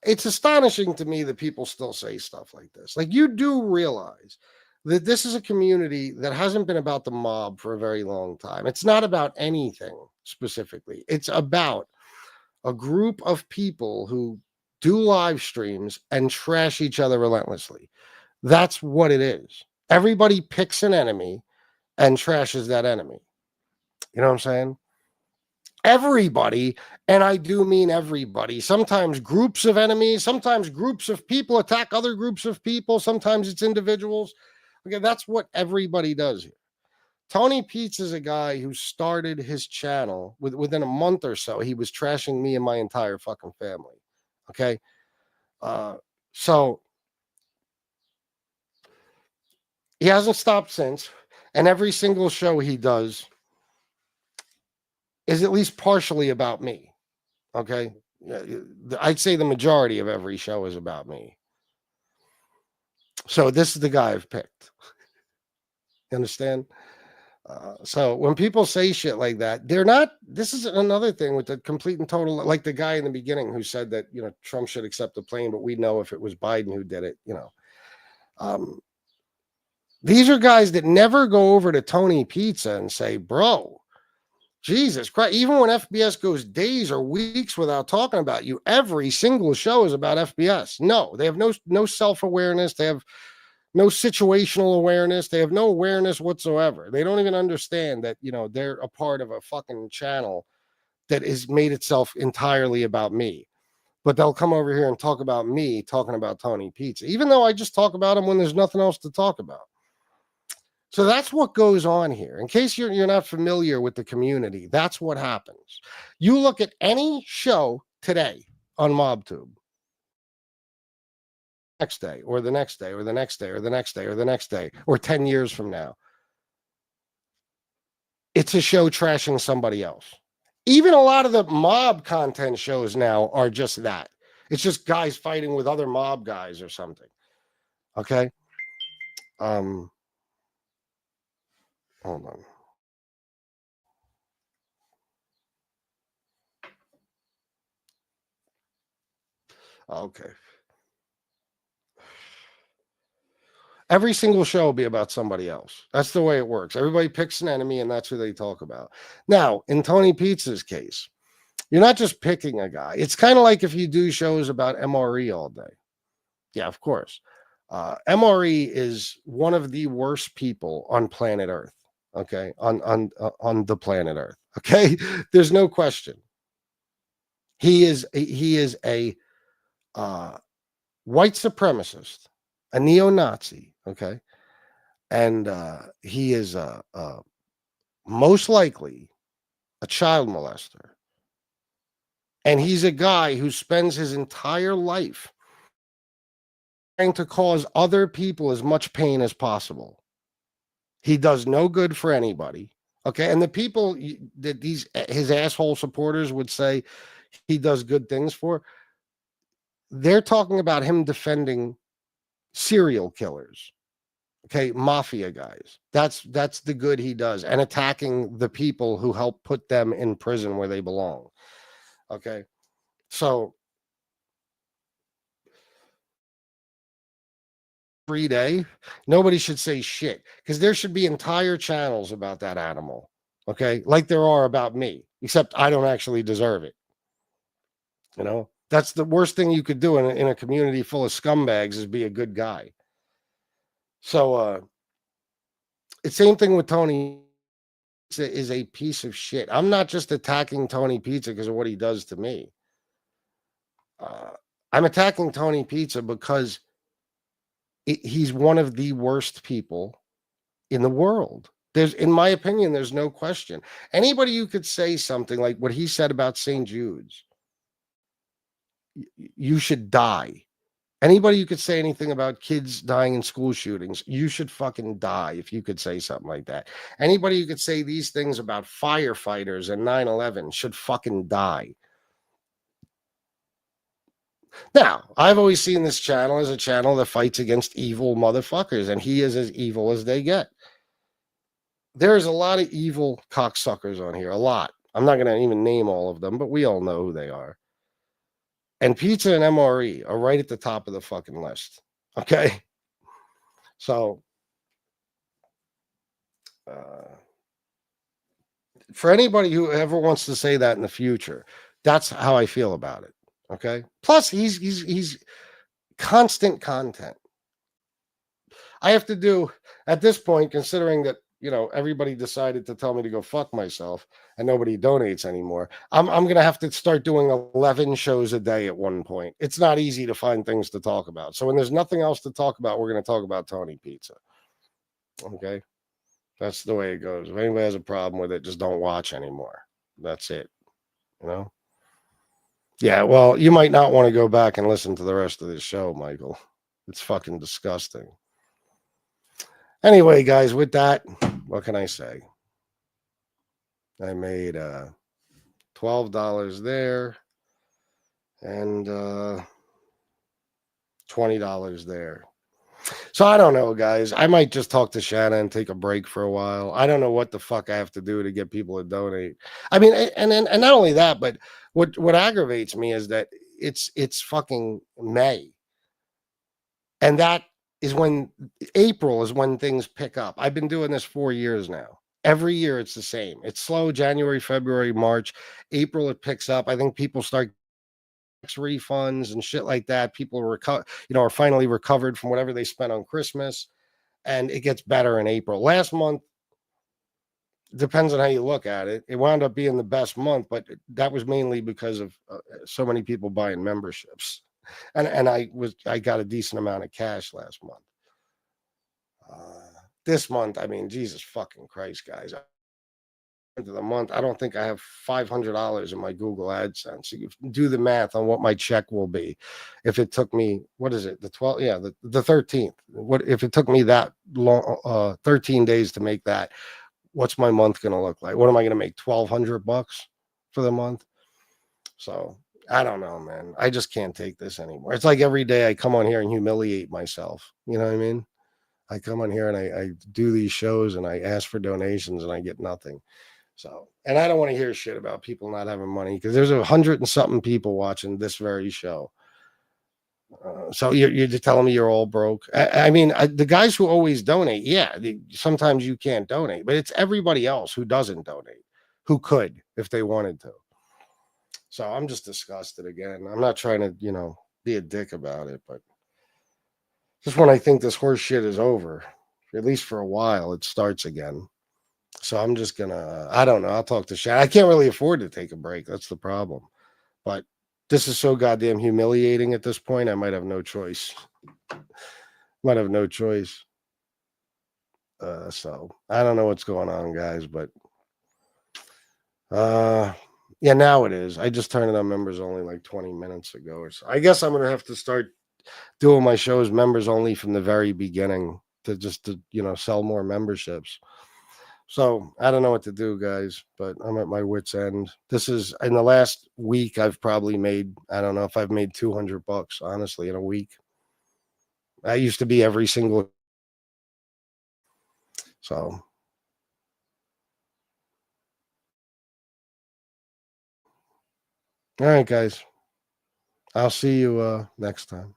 it's astonishing to me that people still say stuff like this. Like, you do realize that this is a community that hasn't been about the mob for a very long time. It's not about anything specifically. It's about a group of people who do live streams and trash each other relentlessly. That's what it is. Everybody picks an enemy and trashes that enemy. You know what I'm saying? Everybody, and I do mean everybody. Sometimes groups of enemies, sometimes groups of people attack other groups of people, sometimes it's individuals. Okay, that's what everybody does here. Tony Pizza is a guy who started his channel within a month or so. He was trashing me and my entire fucking family. Okay. So he hasn't stopped since. And every single show he does is at least partially about me. Okay. I'd say the majority of every show is about me. So this is the guy I've picked. You understand? So when people say shit like that, they're not. This is another thing with the complete and total, like the guy in the beginning who said that, you know, Trump should accept the plane, but we know if it was Biden who did it. You know, these are guys that never go over to Tony Pizza and say, "Bro, Jesus Christ!" Even when FBS goes days or weeks without talking about you, every single show is about FBS. No, they have no self-awareness. They have no situational awareness. They have no awareness whatsoever. They don't even understand that, you know, they're a part of a fucking channel that is made itself entirely about me. But they'll come over here and talk about me talking about Tony Pizza, even though I just talk about him when there's nothing else to talk about. So that's what goes on here. In case you're not familiar with the community, that's what happens. You look at any show today on MobTube, next day or the next day or the next day or the next day or the next day or 10 years from now, it's a show trashing somebody else. Even a lot of the mob content shows now are just that. It's just guys fighting with other mob guys or something. Okay. Hold on. Okay. Every single show will be about somebody else. That's the way it works. Everybody picks an enemy, and that's who they talk about. Now, in Tony Pizza's case, you're not just picking a guy. It's kind of like if you do shows about MRE all day. Yeah, of course. MRE is one of the worst people on planet Earth. Okay, on the planet Earth. Okay, there's no question. He is a white supremacist, a neo-Nazi. Okay, and he is most likely a child molester, and he's a guy who spends his entire life trying to cause other people as much pain as possible. He does no good for anybody. Okay, and the people that his asshole supporters would say he does good things for, they're talking about him defending serial killers. Okay, mafia guys. That's the good he does, and attacking the people who help put them in prison where they belong. Okay, so every day, nobody should say shit, because there should be entire channels about that animal. Okay, like there are about me, except I don't actually deserve it. You know, that's the worst thing you could do in a community full of scumbags, is be a good guy. So it's same thing with Tony. Pizza is a piece of shit. I'm not just attacking Tony Pizza because of what he does to me. I'm attacking Tony Pizza because he's one of the worst people in the world. There's, in my opinion, there's no question. Anybody who could say something like what he said about St. Jude's, you should die. Anybody who could say anything about kids dying in school shootings, you should fucking die if you could say something like that. Anybody who could say these things about firefighters and 9/11 should fucking die. Now, I've always seen this channel as a channel that fights against evil motherfuckers, and he is as evil as they get. There's a lot of evil cocksuckers on here, a lot. I'm not going to even name all of them, but we all know who they are. And pizza and MRE are right at the top of the fucking list. Okay? So, for anybody who ever wants to say that in the future, that's how I feel about it. Okay? Plus, he's constant content. I have to do, at this point, considering that, you know, everybody decided to tell me to go fuck myself and nobody donates anymore, I'm going to have to start doing 11 shows a day at one point. It's not easy to find things to talk about. So when there's nothing else to talk about, we're going to talk about Tony Pizza. Okay? That's the way it goes. If anybody has a problem with it, just don't watch anymore. That's it. You know? Yeah, well, you might not want to go back and listen to the rest of this show, Michael. It's fucking disgusting. Anyway, guys, with that, what can I say? I made $12 there and $20 there. So I don't know, guys. I might just talk to Shanna and take a break for a while. I don't know what the fuck I have to do to get people to donate. I mean, and not only that, but what aggravates me is that it's fucking May. And that is when April is when things pick up. I've been doing this 4 years now. Every year it's the same. It's slow January, February, March. April it picks up. I think people start refunds and shit like that. People are finally recovered from whatever they spent on Christmas, and it gets better in April. Last month, depends on how you look at it, it wound up being the best month, but that was mainly because of so many people buying memberships, and I got a decent amount of cash last month. This month, I mean, Jesus fucking Christ, guys. Into the month, I don't think I have $500 in my Google AdSense. You can do the math on what my check will be if it took me, what is it, the 12th? Yeah, the 13th. What if it took me that long, 13 days to make that? What's my month going to look like? What am I going to make? $1,200 for the month? So I don't know, man. I just can't take this anymore. It's like every day I come on here and humiliate myself. You know what I mean? I come on here and I do these shows and I ask for donations and I get nothing. So, and I don't want to hear shit about people not having money, because there's 100 and something people watching this very show. So you're just telling me you're all broke? I mean, the guys who always donate, yeah, sometimes you can't donate, but it's everybody else who doesn't donate, who could if they wanted to. So I'm just disgusted again. I'm not trying to, be a dick about it, but just when I think this horse shit is over, at least for a while, it starts again. So I'm just gonna, I don't know. I'll talk to Shannon. I can't really afford to take a break. That's the problem. But this is so goddamn humiliating at this point. I might have no choice. Might have no choice. So I don't know what's going on, guys, but yeah, now it is. I just turned it on members only like 20 minutes ago or so. I guess I'm gonna have to start doing my shows members only from the very beginning to sell more memberships. So I don't know what to do, guys, but I'm at my wit's end. This is, in the last week, I've probably made, I don't know if I've made $200, honestly, in a week. I used to be every single. So. All right, guys. I'll see you next time.